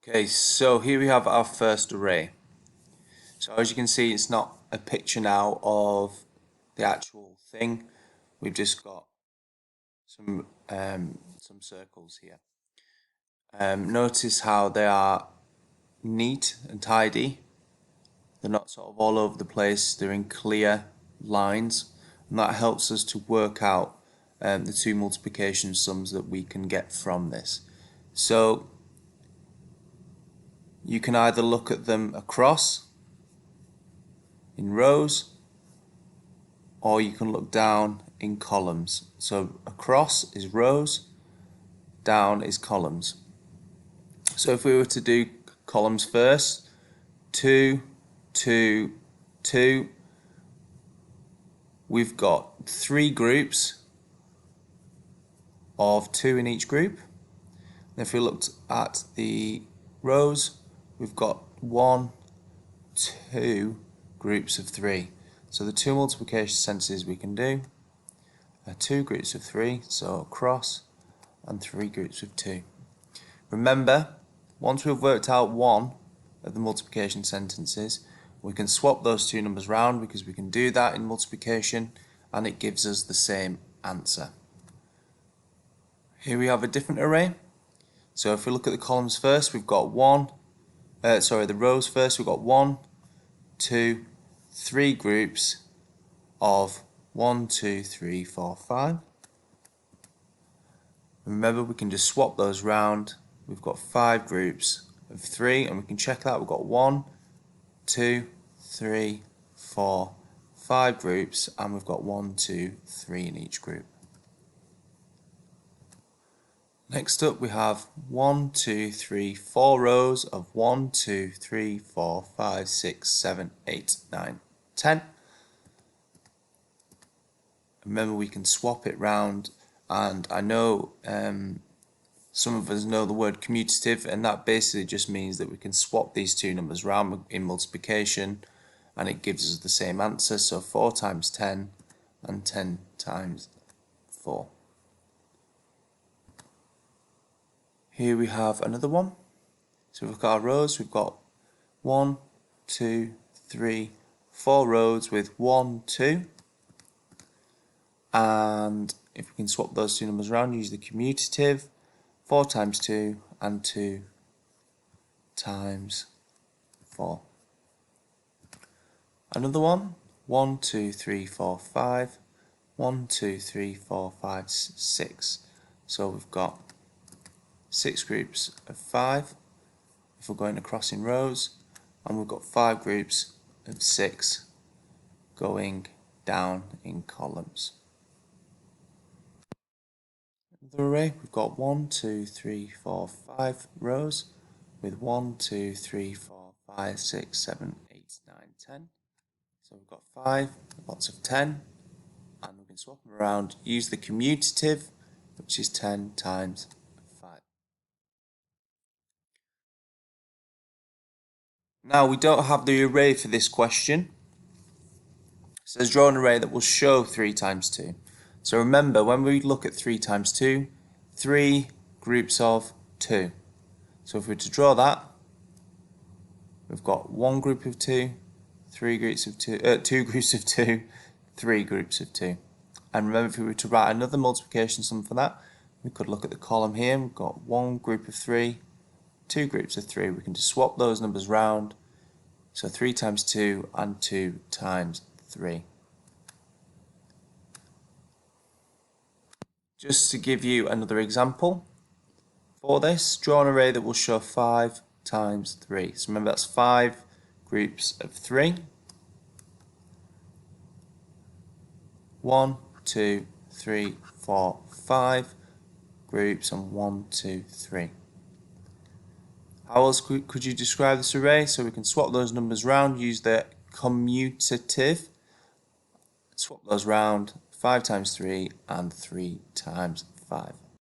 Okay, so here we have our first array. So as you can see, it's not a picture now of the actual thing. We've just got some circles here. Notice how they are neat and tidy. They're not sort of all over the place. They're in clear lines, and that helps us to work out the two multiplication sums that we can get from this. So you can either look at them across in rows, or you can look down in columns. So across is rows, down is columns. So if we were to do columns first, 2, 2, 2, we've got 3 groups of 2 in each group. And if we looked at the rows, we've got 1, 2 groups of 3. So the two multiplication sentences we can do are 2 groups of 3, so across, and 3 groups of 2. Remember, once we've worked out one of the multiplication sentences, we can swap those two numbers round, because we can do that in multiplication and it gives us the same answer. Here we have a different array. So if we look at the columns first, we've got the rows first, we've got 1, 2, 3 groups of 1, 2, 3, 4, 5. Remember, we can just swap those round. We've got 5 groups of 3, and we can check that. We've got 1, 2, 3, 4, 5 groups, and we've got 1, 2, 3 in each group. Next up, we have 1, 2, 3, 4 rows of 1, 2, 3, 4, 5, 6, 7, 8, 9, 10. Remember, we can swap it round, and I know some of us know the word commutative, and that basically just means that we can swap these two numbers round in multiplication and it gives us the same answer. So 4 times 10 and 10 times 4. Here we have another one. So we've got our rows. We've got 1, 2, 3, 4 rows with 1, 2. And if we can swap those two numbers around, use the commutative, 4 times 2 and 2 times 4. Another one, 1, 2, 3, 4, 5, 1, 2, 3, 4, 5, 6. So we've got 6 groups of 5 if we're going across in rows, and we've got 5 groups of 6 going down in columns. Another array, we've got 1, 2, 3, 4, 5 rows with 1, 2, 3, 4, 5, 6, 7, 8, 9, 10. So we've got 5, lots of 10, and we can swap them around, use the commutative, which is 10 times 5. Now we don't have the array for this question. It says draw an array that will show 3 times 2. So remember, when we look at 3 times 2, 3 groups of 2. So if we were to draw that, we've got 1 group of 2, 3 groups of 2, 2 groups of 2, 3 groups of 2. And remember, if we were to write another multiplication sum for that, we could look at the column here. We've got 1 group of 3, 2 groups of 3. We can just swap those numbers round. So 3 times 2 and 2 times 3. Just to give you another example for this, draw an array that will show 5 times 3. So remember, that's 5 groups of 3. 1, 2, 3, 4, 5 groups, and 1, 2, 3. How else could you describe this array? So we can swap those numbers round, use the commutative, swap those round, 5 times 3 and 3 times 5.